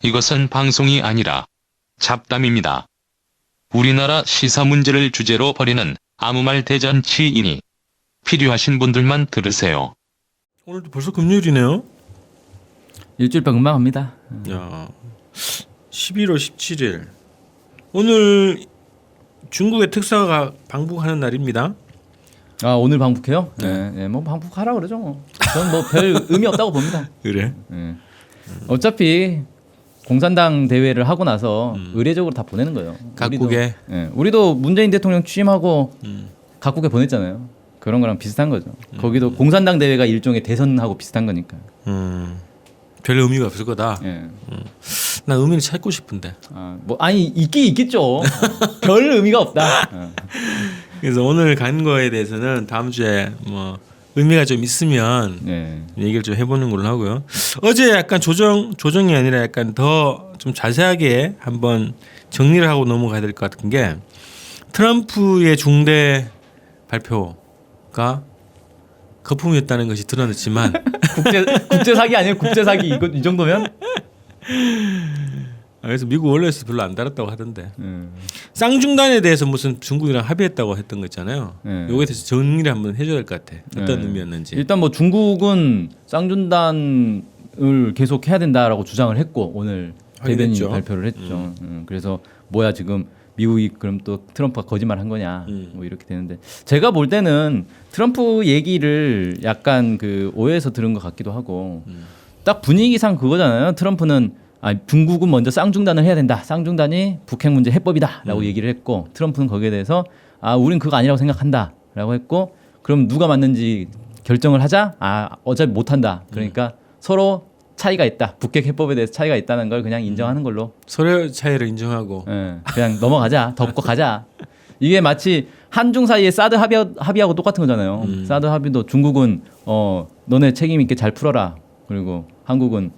이것은 방송이 아니라 잡담입니다. 우리나라 시사 문제를 주제로 벌이는 아무 말 대잔치이니 필요하신 분들만 들으세요. 오늘도 벌써 금요일이네요. 일주일반 금방 갑니다. 야, 11월 17일. 오늘 중국의 특사가 방북하는 날입니다. 아 오늘 방북해요? 네, 뭐 방북하라 그러죠. 뭐. 저는 뭐 별 의미 없다고 봅니다. 그래? 네. 어차피 공산당 대회를 하고 나서 의례적으로 다 보내는 거예요. 각국에. 우리도 문재인 대통령 취임하고 각국에 보냈잖아요. 그런 거랑 비슷한 거죠. 거기도 공산당 대회가 일종의 대선하고 비슷한 거니까. 별 의미가 없을 거다. 예. 나 의미를 찾고 싶은데. 뭐 아니 있긴 있겠죠. 별 의미가 없다. 그래서 오늘 간 거에 대해서는 다음 주에 뭐 의미가 좀 있으면 네. 얘기를 좀 해보는 걸로 하고요. 어제 약간 조정이 아니라 약간 더 좀 자세하게 한번 정리를 하고 넘어가야 될 것 같은 게 트럼프의 중대 발표가 거품이었다는 것이 드러났지만 국제 사기 아니에요? 국제 사기 이거 이 정도면? 그래서 미국 언론에서 별로 안 다뤘다고 하던데 쌍중단에 대해서 무슨 중국이랑 합의했다고 했던 거 있잖아요. 여기에 대해서 정리를 한번 해줘야 될 것 같아. 어떤 의미였는지. 일단 뭐 중국은 쌍준단을 계속 해야 된다라고 주장을 했고 오늘 대변인이 확인했죠. 발표를 했죠. 그래서 뭐야 지금 미국이 그럼 또 트럼프가 거짓말한 거냐 뭐 이렇게 되는데 제가 볼 때는 트럼프 얘기를 약간 그 오해해서 들은 것 같기도 하고 딱 분위기상 그거잖아요. 트럼프는 중국은 먼저 쌍중단을 해야 된다. 쌍중단이 북핵 문제 해법이다라고 얘기를 했고 트럼프는 거기에 대해서 우린 그거 아니라고 생각한다라고 했고 그럼 누가 맞는지 결정을 하자. 어차피 못 한다. 그러니까 서로 차이가 있다. 북핵 해법에 대해서 차이가 있다는 걸 그냥 인정하는 걸로. 서로 차이를 인정하고. 그냥 넘어가자. 덮고 가자. 이게 마치 한중 사이에 사드 합의하고 똑같은 거잖아요. 사드 합의도 중국은 너네 책임 있게 잘 풀어라. 그리고 한국은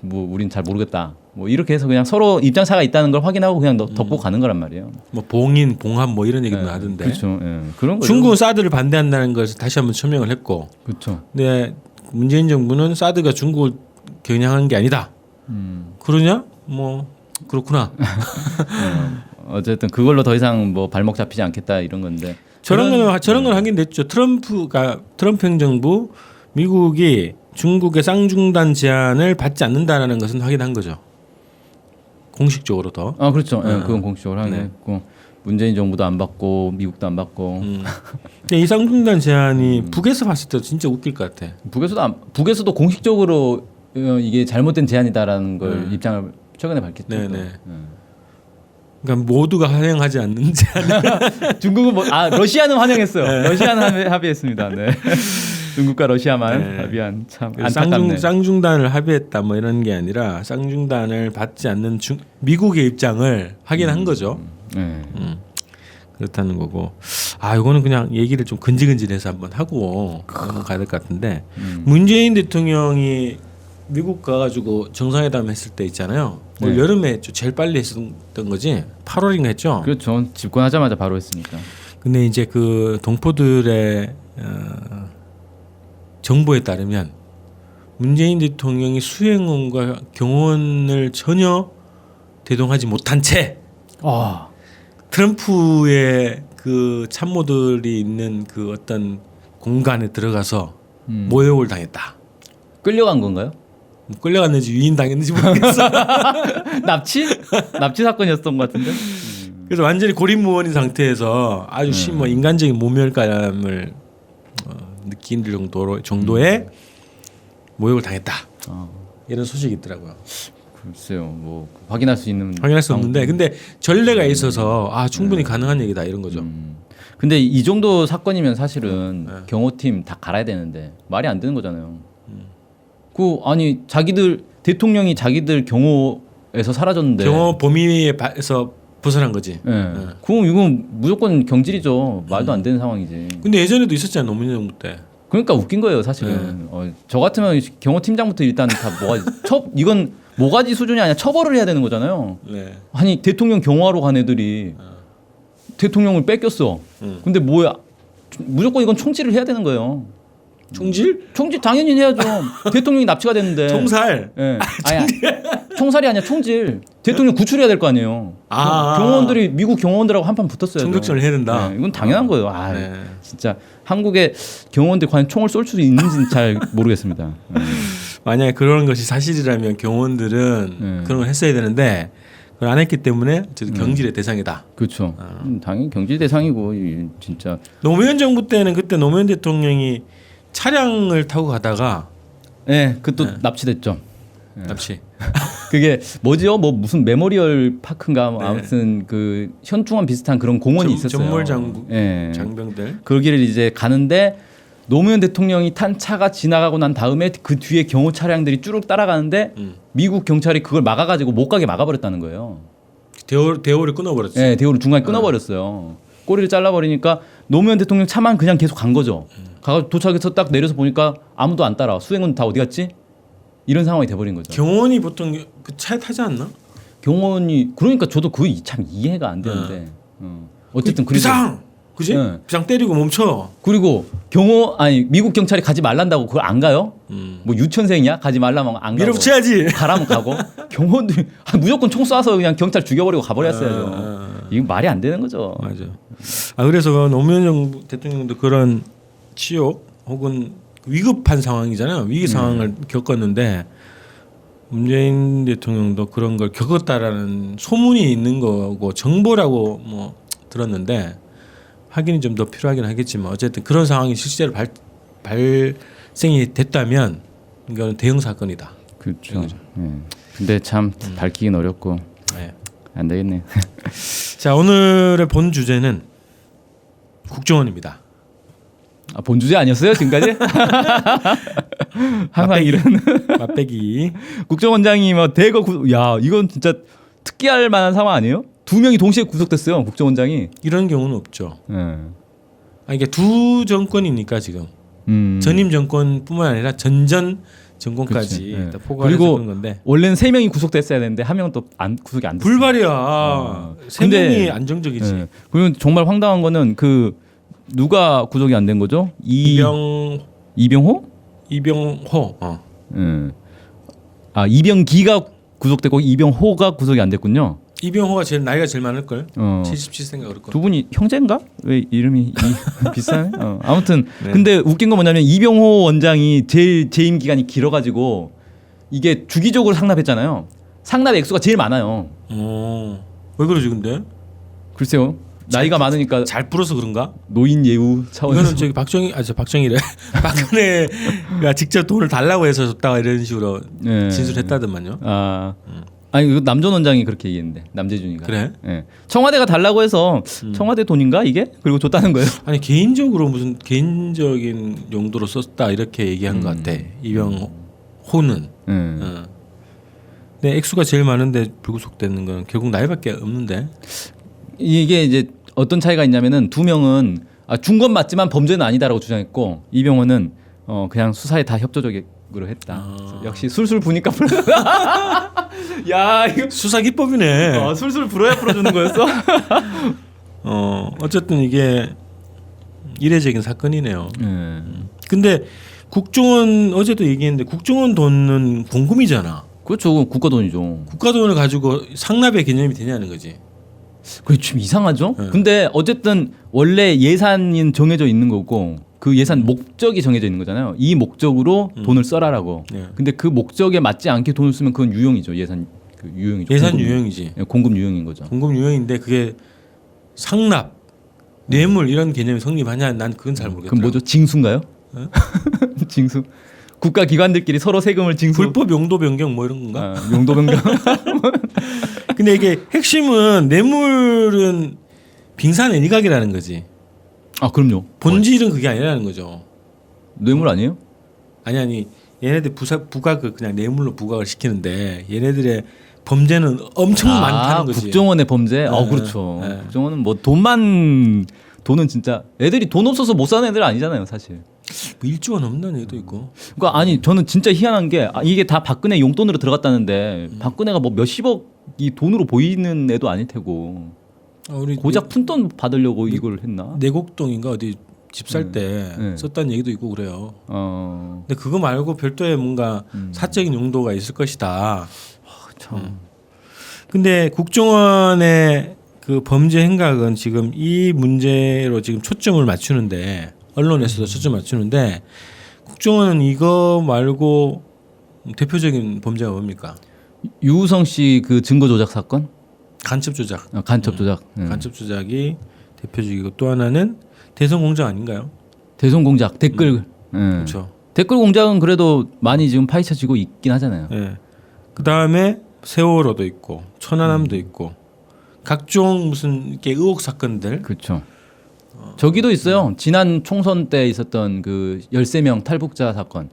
뭐 우린 잘 모르겠다. 뭐 이렇게 해서 그냥 서로 입장 차가 있다는 걸 확인하고 그냥 덮고 가는 거란 말이에요. 뭐 봉인, 봉합 뭐 이런 얘기도 하던데. 그렇죠. 그런 거죠. 중국은 사드를 반대한다는 것을 다시 한번 천명을 했고. 그렇죠. 근데 문재인 정부는 사드가 중국을 겨냥한 게 아니다. 그러냐? 뭐 그렇구나. 어쨌든 그걸로 더 이상 뭐 발목 잡히지 않겠다 이런 건데. 저런 건 하긴 됐죠. 트럼프 행정부 미국이 중국의 쌍중단 제안을 받지 않는다라는 것은 확인한 거죠. 공식적으로 더. 그렇죠. 그건 공식적으로 확인했고 문재인 정부도 안 받고 미국도 안 받고. 근데 이 쌍중단 제안이 북에서 봤을 때 진짜 웃길 것 같아. 북에서도 공식적으로 이게 잘못된 제안이다라는 걸 입장을 최근에 밝혔죠. 네네. 그러니까 모두가 환영하지 않는 제안. 중국은 러시아는 환영했어요. 러시아는 합의했습니다. 네. 중국과 러시아만 합의한 참 안타깝네. 쌍중단을 합의했다 뭐 이런 게 아니라 쌍중단을 받지 않는 미국의 입장을 확인한 거죠. 그렇다는 거고. 이거는 그냥 얘기를 좀 근질근질해서 한번 하고 가야 될 것 같은데 문재인 대통령이 미국 가가지고 정상회담 했을 때 있잖아요. 올 여름에 했죠. 제일 빨리 했었던 거지. 8월인가 했죠. 그렇죠. 집권하자마자 바로 했으니까. 근데 이제 그 동포들의 정보에 따르면 문재인 대통령이 수행원과 경호원을 전혀 대동하지 못한 채 트럼프의 그 참모들이 있는 그 어떤 공간에 들어가서 모욕을 당했다. 끌려간 건가요? 뭐 끌려갔는지 유인당했는지 모르겠어. 납치 사건이었던 것 같은데. 그래서 완전히 고립무원인 상태에서 아주 뭐 인간적인 모멸감을 느낀 정도의 모욕을 당했다. 이런 소식이 있더라고요. 글쎄요, 뭐 확인할 수 없는데, 근데 전례가 있어서 충분히 가능한 얘기다 이런 거죠. 근데 이 정도 사건이면 사실은 경호팀 다 갈아야 되는데 말이 안 되는 거잖아요. 자기들 대통령이 자기들 경호에서 사라졌는데 경호 범위에서 벗어난 거지. 그럼 이건 무조건 경질이죠. 말도 안 되는 상황이지. 근데 예전에도 있었잖아요, 노무현 정부 때. 그러니까 웃긴 거예요, 사실은. 저 같으면 경호팀장부터 일단 다 이건 모가지 수준이 아니라 처벌을 해야 되는 거잖아요. 아니 대통령 경호하러 간 애들이 대통령을 뺏겼어. 근데 뭐야? 무조건 이건 총질을 해야 되는 거예요. 총질? 총질 당연히 해야죠. 대통령이 납치가 됐는데. 총살. 예. 총살이 아니야 총질. 대통령 구출해야 될 거 아니에요. 경호원들이 미국 경호원들하고 한판 붙었어요. 총격전을 해야 된다. 네, 이건 당연한 거예요. 아, 네. 진짜 한국의 경호원들이 과연 총을 쏠 수 있는지는 잘 모르겠습니다. 만약에 그런 것이 사실이라면 경호원들은 그런 걸 했어야 되는데 그걸 안 했기 때문에 어쨌든 경질의 대상이다. 그렇죠. 당연히 경질 대상이고 진짜. 노무현 정부 때는 그때 노무현 대통령이 차량을 타고 가다가 네, 그것도 납치됐죠. 납치. 그게 뭐지요? 뭐 무슨 메모리얼 파크인가 뭐 네. 아무튼 그 현충원 비슷한 그런 공원이 있었어요. 전몰 장군 네. 장병들. 거기를 이제 가는데 노무현 대통령이 탄 차가 지나가고 난 다음에 그 뒤에 경호 차량들이 쭈룩 따라가는데 미국 경찰이 그걸 막아가지고 못 가게 막아버렸다는 거예요. 대호를 끊어버렸지. 네, 대우를 중간에 끊어버렸어요. 꼬리를 잘라버리니까 노무현 대통령 차만 그냥 계속 간 거죠. 가서 도착해서 딱 내려서 보니까 아무도 안 따라. 수행원 다 어디 갔지? 이런 상황이 돼버린 거죠. 경호원이 보통 그 차에 타지 않나? 경호원이 그러니까 저도 그게 참 이해가 안 되는데 어쨌든 그래서 비상, 그지? 네. 비상 때리고 멈춰. 그리고 미국 경찰이 가지 말란다고 그걸 안 가요? 뭐 유치원생이야? 가지 말라면 안 가고 밀어붙여야지. 가라면 가고 경호원들이 무조건 총 쏴서 그냥 경찰 죽여버리고 가버렸어야죠. 이거 말이 안 되는 거죠. 맞아. 그래서 노무현 정부 대통령도 그런 치욕 혹은 위급한 상황이잖아요. 위기 상황을 겪었는데 문재인 대통령도 그런 걸 겪었다라는 소문이 있는 거고 정보라고 뭐 들었는데 확인이 좀 더 필요하긴 하겠지만 어쨌든 그런 상황이 실제로 발생이 됐다면 이거는 대형 사건이다. 그렇죠. 근데 참 밝히긴 어렵고 네. 안 되겠네. 자, 오늘의 본 주제는 국정원입니다. 본 주제 아니었어요 지금까지? 항상 이런 맛배기. 국정원장이 뭐 야 이건 진짜 특기할 만한 상황 아니에요? 2명이 동시에 구속됐어요 국정원장이. 이런 경우는 없죠. 네. 이게 두 정권이니까 지금 전임 정권뿐만 아니라 전전 정권까지 그치, 네. 다 포괄해서 그리고 그런 건데 원래는 3명이 구속됐어야 되는데 1명은 또 구속이 안 됐어요. 불발이야. 세 근데- 명이 안정적이지. 네. 그리고 정말 황당한 거는 그 누가 구속이 안 된 거죠? 이병호? 이병호. 네. 이병기가 구속됐고 이병호가 구속이 안 됐군요. 이병호가 제일 나이가 제일 많을 걸. 77세인가 그럴 거. 두 분이 형제인가? 왜 이름이 비슷하네? 아무튼 네. 근데 웃긴 건 뭐냐면 이병호 원장이 제일 재임 기간이 길어가지고 이게 주기적으로 상납했잖아요. 상납 액수가 제일 많아요. 왜 그러지 근데? 글쎄요. 나이가 많으니까 잘 풀어서 그런가? 노인 예우 차원에서. 이거는 저기 박정희래. 박근혜가 직접 돈을 달라고 해서 줬다 이런 식으로 네. 진술했다더만요. 아니 그 남전 원장이 그렇게 얘기했는데 남재준이가. 그래? 예. 청와대가 달라고 해서 청와대 돈인가 이게? 그리고 줬다는 거예요. 아니 개인적으로 무슨 개인적인 용도로 썼다 이렇게 얘기한 것 같아. 이병호는. 근데 액수가 제일 많은데 불구속되는 건 결국 나이밖에 없는데. 이게 이제 어떤 차이가 있냐면은 2명은 준 건 맞지만 범죄는 아니다라고 주장했고 이병호는 그냥 수사에 다 협조적으로 했다. 역시 술술 부니까 야 이거 수사 기법이네. 술술 불어야 풀어주는 거였어? 어쨌든 이게 이례적인 사건이네요. 근데 국정원 어제도 얘기했는데 국정원 돈은 공금이잖아. 그렇죠. 국가 돈이죠. 국가 돈을 가지고 상납의 개념이 되냐는 거지. 그게 좀 이상하죠? 근데 어쨌든 원래 예산이 정해져 있는 거고 그 예산 목적이 정해져 있는 거잖아요. 이 목적으로 돈을 써라라고. 네. 근데 그 목적에 맞지 않게 돈을 쓰면 그건 유용이죠. 예산 유용이죠. 예산 공금. 유형이지. 공금 유용인 거죠. 공금 유형인데 그게 상납, 뇌물 이런 개념이 성립하냐? 난 그건 잘 모르겠더라고. 그럼 뭐죠? 징수인가요? 징수. 국가 기관들끼리 서로 세금을 징수. 불법 용도 변경 뭐 이런 건가? 용도 변경. 근데 이게 핵심은 뇌물은 빙산의 일각이라는 거지. 그럼요. 본질은 그게 아니라는 거죠. 뇌물 아니에요? 아니 얘네들 부각을 그냥 뇌물로 부각을 시키는데 얘네들의 범죄는 엄청 많다는 거지. 국정원의 범죄. 네, 그렇죠. 네. 국정원은 뭐 돈은 진짜 애들이 돈 없어서 못 사는 애들 아니잖아요, 사실. 뭐 1조가 넘는 얘기도 있고. 그러니까 저는 진짜 희한한 게 이게 다 박근혜 용돈으로 들어갔다는데 박근혜가 뭐 몇십억이 돈으로 보이는 애도 아닐 테고 우리 고작 푼돈 받으려고 이걸 했나? 내곡동인가 어디 집 살 때 네. 썼다는 얘기도 있고 그래요. 근데 그거 말고 별도의 뭔가 사적인 용도가 있을 것이다. 참. 근데 국정원의 그 범죄 행각은 지금 이 문제로 지금 초점을 맞추는데 언론에서도 초점 맞추는데 국정원은 이거 말고 대표적인 범죄가 뭡니까? 유우성 씨 그 증거 조작 사건, 간첩 조작. 간첩 조작, 간첩 조작이 대표적이고 또 하나는 대선 공작 아닌가요? 대선 공작, 댓글. 그렇죠. 댓글 공작은 그래도 많이 지금 파헤쳐지고 있긴 하잖아요. 예. 그 다음에 세월호도 있고 천안함도 있고 각종 무슨 이렇게 의혹 사건들. 그렇죠. 저기도 있어요. 지난 총선 때 있었던 그 13명 탈북자 사건.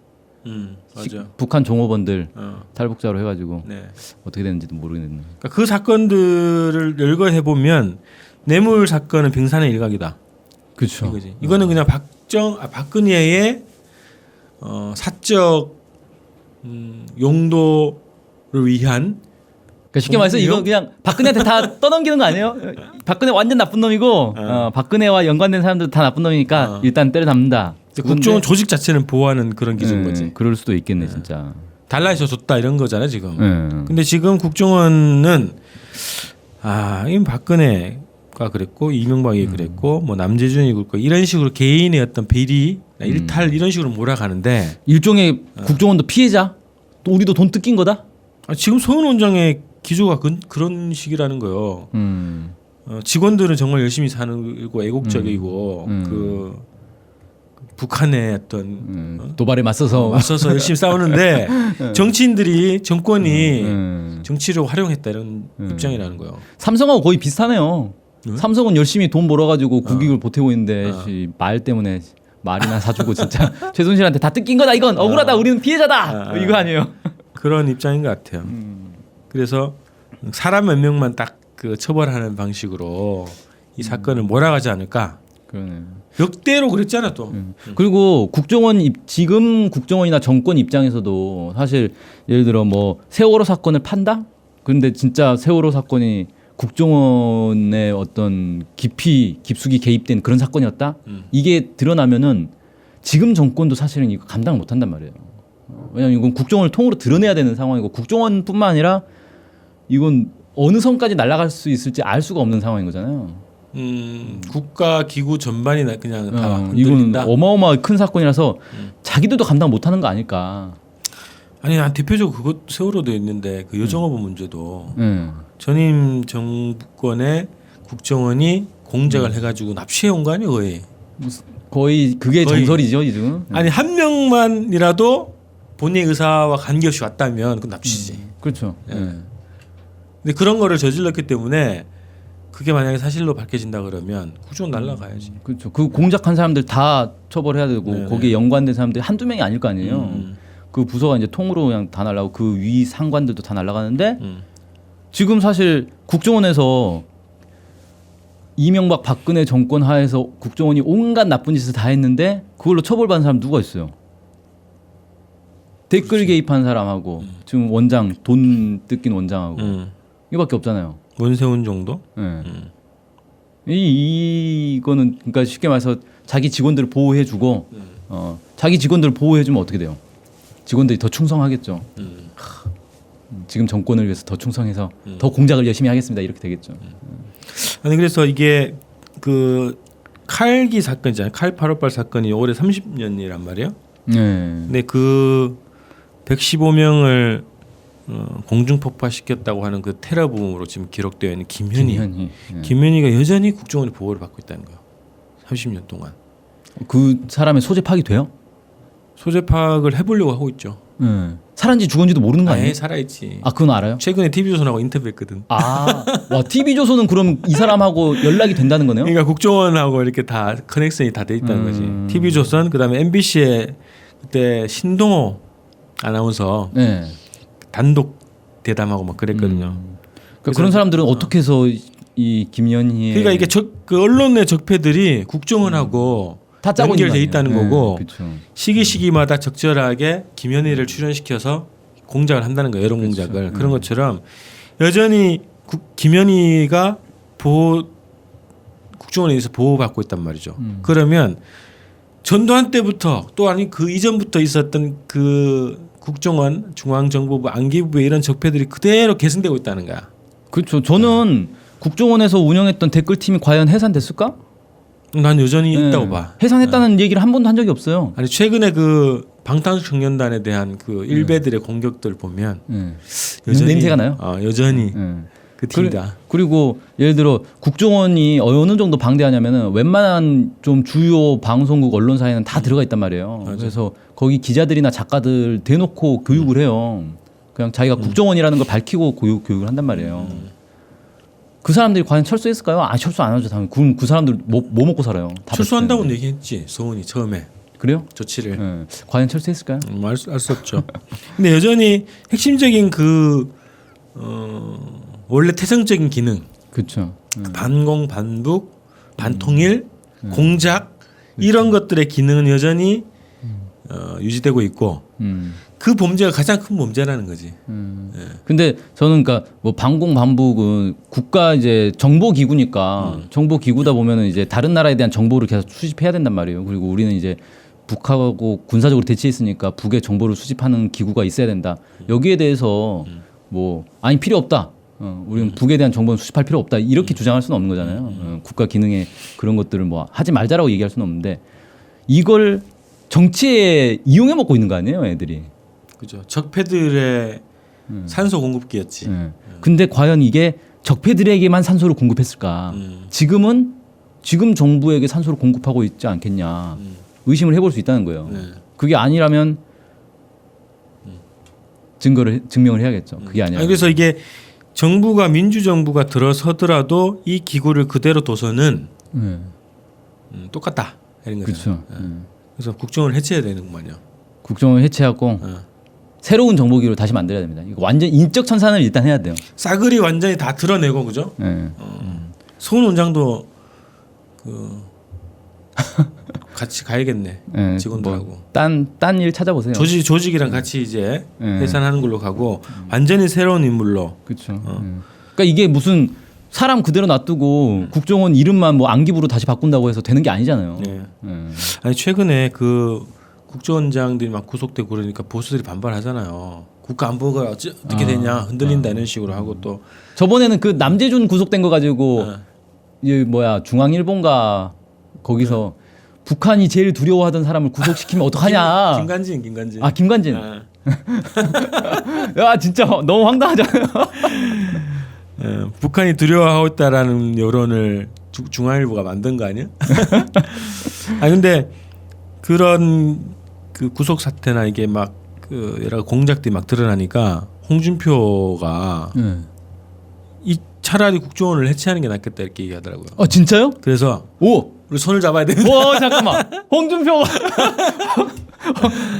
맞아. 북한 종업원들 어. 탈북자로 해가지고 네. 어떻게 됐는지도 모르겠네요. 그러니까 그 사건들을 열거해 보면 뇌물 사건은 빙산의 일각이다. 그렇죠. 이거지. 이거는 그냥 박근혜의 사적 용도를 위한 그러니까 쉽게 말해서 이거 그냥 박근혜한테 다 떠넘기는 거 아니에요? 박근혜 완전 나쁜 놈이고 박근혜와 연관된 사람들 다 나쁜 놈이니까 일단 때려 잡는다. 국정원 조직 자체는 보호하는 그런 기준인 거지. 그럴 수도 있겠네 진짜. 달라서 줬다 이런 거잖아 지금. 네. 근데 지금 국정원은 이 박근혜가 그랬고 이명박이 그랬고 뭐 남재준이 그랬고 이런 식으로 개인의 어떤 비리 일탈 이런 식으로 몰아가는데 일종의 국정원도 피해자. 또 우리도 돈 뜯긴 거다. 지금 소은 원장의 기조가 그런 식이라는 거요. 직원들은 정말 열심히 사는고 애국적이고 그 북한의 어떤 도발에 맞서서 맞서서 열심히 싸우는데 정치인들이 정권이 정치를 활용했다 이런 입장이라는 거예요. 삼성하고 거의 비슷하네요. 삼성은 열심히 돈 벌어가지고 국익을 보태고 있는데 말 때문에 말이나 사주고 진짜 최순실한테 다 뜯긴 거다 이건 억울하다 우리는 피해자다 이거 아니에요. 그런 입장인 것 같아요. 그래서 사람 몇 명만 딱 그 처벌하는 방식으로 이 사건을 몰아가지 않을까. 그러네. 역대로 그랬잖아 또. 그리고 지금 국정원이나 정권 입장에서도 사실 예를 들어 뭐 세월호 사건을 판다? 그런데 진짜 세월호 사건이 국정원의 어떤 깊숙이 개입된 그런 사건이었다? 이게 드러나면은 지금 정권도 사실은 이거 감당 못 한단 말이에요. 왜냐면 이건 국정원을 통으로 드러내야 되는 상황이고 국정원뿐만 아니라 이건 어느 선까지 날아갈 수 있을지 알 수가 없는 상황인 거잖아요. 국가 기구 전반이 그냥 다 이건 흔들린다. 어마어마하게 큰 사건이라서 자기들도 감당 못 하는 거 아닐까. 아니 난 대표적으로 그것 세월호도 있는데 그 여정업원 문제도 전임 정부권의 국정원이 공작을 해가지고 납치해 온 거 아니에요 거의. 그게 거의. 정설이죠 지금. 아니 한 명만이라도 본인의 의사와 관계없이 왔다면 그건 납치지. 그렇죠. 근데 그런 거를 저질렀기 때문에 그게 만약에 사실로 밝혀진다 그러면 국정원 날라가야지. 그렇죠. 그 공작한 사람들 다 처벌해야 되고 네네. 거기에 연관된 사람들이 한두 명이 아닐 거 아니에요. 그 부서가 이제 통으로 그냥 다 날라가고 그 위 상관들도 다 날라가는데 지금 사실 국정원에서 이명박 박근혜 정권 하에서 국정원이 온갖 나쁜 짓을 다 했는데 그걸로 처벌받은 사람 누가 있어요? 댓글 개입한 사람하고 지금 원장 돈 뜯긴 원장하고 이거밖에 없잖아요. 문세훈 정도? 네. 이거는 그러니까 쉽게 말해서 자기 직원들을 보호해주고 자기 직원들을 보호해주면 어떻게 돼요? 직원들이 더 충성하겠죠. 지금 정권을 위해서 더 충성해서 더 공작을 열심히 하겠습니다. 이렇게 되겠죠. 아니 그래서 이게 그 칼기 사건이잖아요. 칼 858 사건이 올해 30년이란 말이에요. 네. 근데 그 115명을 공중 폭파시켰다고 하는 그 테러범으로 지금 기록되어 있는 김현희가 여전히 국정원의 보호를 받고 있다는 거예요. 30년 동안. 그 사람의 소재 파악이 돼요? 소재 파악을 해보려고 하고 있죠. 살았는지 죽었는지도 모르는 거 아니에요? 살아있지. 아 그건 알아요? 최근에 TV조선하고 인터뷰했거든. 와 TV조선은 그럼 이 사람하고 연락이 된다는 거네요? 그러니까 국정원하고 이렇게 다 커넥션이 다 돼 있다는 거지. TV조선 그다음에 MBC의 그때 신동호 아나운서 단독 대담하고 막 그랬거든요. 그러니까 그런 사람들은 어떻게 해서 이 김현희의 그러니까 이게 그 언론의 적폐들이 국정원하고 다 짜고 연결돼 있다는 거고 그렇죠. 시기마다 적절하게 김현희를 출연시켜서 공작을 한다는 거예요. 여론 공작을. 그런 것처럼 여전히 김현희가 국정원에 의해서 보호받고 있단 말이죠. 그러면 전두환 때부터 또 아니 그 이전부터 있었던 그 국정원, 중앙정보부, 안기부의 이런 적폐들이 그대로 계승되고 있다는 거야. 그렇죠. 저는 국정원에서 운영했던 댓글팀이 과연 해산됐을까? 난 여전히 네. 있다고 봐. 해산했다는 얘기를 한 번도 한 적이 없어요. 아니 최근에 그 방탄소년단에 대한 그 일베들의 공격들 보면 냄새가 나요? 여전히 네. 그 팀이다. 그리고 예를 들어 국정원이 어느 정도 방대하냐면은 웬만한 좀 주요 방송국 언론사에는 다 들어가 있단 말이에요. 맞아. 그래서 거기 기자들이나 작가들 대놓고 교육을 해요. 그냥 자기가 국정원이라는 걸 밝히고 교육을 한단 말이에요. 그 사람들이 과연 철수했을까요? 철수 안 하죠. 당연히. 그럼 그 사람들 뭐 먹고 살아요? 다 철수한다고는 얘기했지 서훈이 처음에 그래요? 조치를. 네. 과연 철수했을까요? 알 수 없죠. 근데 여전히 핵심적인 원래 태생적인 기능, 그렇죠. 반공, 반북, 반통일, 공작 이런 것들의 기능은 여전히 유지되고 있고 그 범죄가 가장 큰 범죄라는 거지. 근데 저는 그러니까 뭐 반공 반북은 국가 이제 정보 기구니까 정보 기구다 보면은 이제 다른 나라에 대한 정보를 계속 수집해야 된단 말이에요. 그리고 우리는 이제 북하고 군사적으로 대치했으니까 북의 정보를 수집하는 기구가 있어야 된다. 여기에 대해서 뭐 아니 필요 없다. 우리는 북에 대한 정보는 수집할 필요 없다. 이렇게 주장할 수는 없는 거잖아요. 국가 기능에 그런 것들을 뭐 하지 말자라고 얘기할 수는 없는데 이걸 정치에 이용해 먹고 있는 거 아니에요, 애들이. 그죠. 적폐들의 산소 공급기였지. 근데 과연 이게 적폐들에게만 산소를 공급했을까? 지금 정부에게 산소를 공급하고 있지 않겠냐? 의심을 해볼 수 있다는 거예요. 그게 아니라면 증명을 해야겠죠. 그게 아니라. 그래서 이게 정부가 민주정부가 들어서더라도 이 기구를 그대로 둬서는 똑같다 이런 거죠. 그렇죠. 그래서 국정을 해체해야 되는구만요. 국정을 해체하고 새로운 정보기구를 다시 만들어야 됩니다. 이거 완전 인적 천산을 일단 해야 돼요. 싸그리 완전히 다 드러내고 그죠? 소은 원장도 같이 가야겠네. 직원들하고. 딴 일 찾아보세요. 조직이랑 같이 이제 해산하는 걸로 가고 완전히 새로운 인물로. 그렇죠. 그러니까 이게 무슨 사람 그대로 놔두고 국정원 이름만 뭐 안기부로 다시 바꾼다고 해서 되는 게 아니잖아요. 네. 아니 최근에 그 국정원장들이 막 구속되고 그러니까 보수들이 반발하잖아요. 국가 안보가 어떻게 되냐 흔들린다 이런 식으로 하고 또 저번에는 그 남재준 구속된 거 가지고 이 뭐야 중앙일본가 거기서 북한이 제일 두려워하던 사람을 구속시키면 어떡하냐. 김관진. 김관진. 야 진짜 너무 황당하잖아요. 북한이 두려워하고 있다라는 여론을 중앙일보가 만든 거 아니야? 아 근데 그런 그 구속 사태나 이게 막 그 여러 공작들이 막 드러나니까 홍준표가 이 차라리 국정원을 해체하는 게 낫겠다 이렇게 얘기하더라고요. 진짜요? 그래서 오, 우리 손을 잡아야 되는데. 와 잠깐만. 홍준표.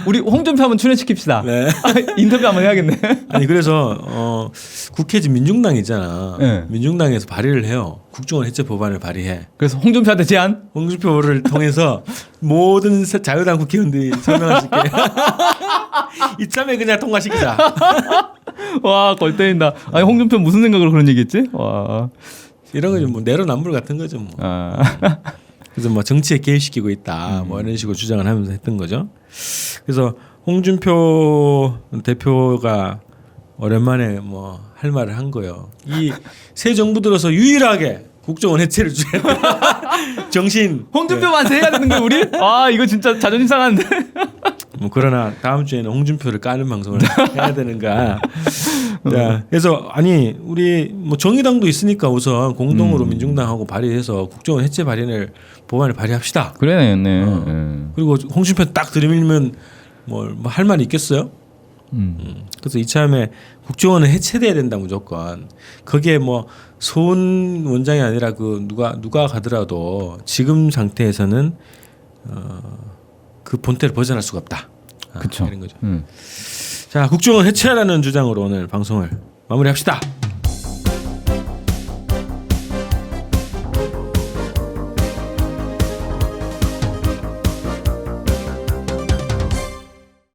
우리 홍준표 한번 출연시킵시다. 네. 인터뷰 한번 해야겠네. 아니 그래서 국회 지금 민중당 있잖아. 네. 민중당에서 발의를 해요. 국정원 해체 법안을 발의해. 그래서 홍준표한테 제안. 홍준표를 통해서 모든 자유당 국회의원들이 설명할 수 있게 이참에 그냥 통과시키자. 와, 골 때린다. 아니 홍준표 무슨 생각으로 그런 얘기했지? 와. 이런 거 뭐 내로남불 같은 거죠 뭐. 그래서 뭐 정치에 개입시키고 있다 뭐 이런 식으로 주장을 하면서 했던 거죠. 그래서 홍준표 대표가 오랜만에 뭐 할 말을 한 거예요. 이 새 정부 들어서 유일하게 국정원 해체를 주겠다. 정신. 홍준표 만세 해야 되는 거야 우리? 아 이거 진짜 자존심 상하는데. 뭐 그러나 다음 주에는 홍준표를 까는 방송을 해야 되는가. 자, 그래서 아니 우리 뭐 정의당도 있으니까 우선 공동으로 민중당하고 발의해서 국정원 해체 법안을 발의합시다. 그래, 네. 그리고 홍준표 딱 들이밀면 뭐 할 말이 있겠어요? 그래서 이참에 국정원은 해체돼야 된다 무조건. 거기에 뭐 소은 원장이 아니라 그 누가 가더라도 지금 상태에서는 그 본태를 벗어날 수가 없다. 그렇죠. 이런 거죠. 자, 국정원 해체하라는 주장으로 오늘 방송을 마무리합시다.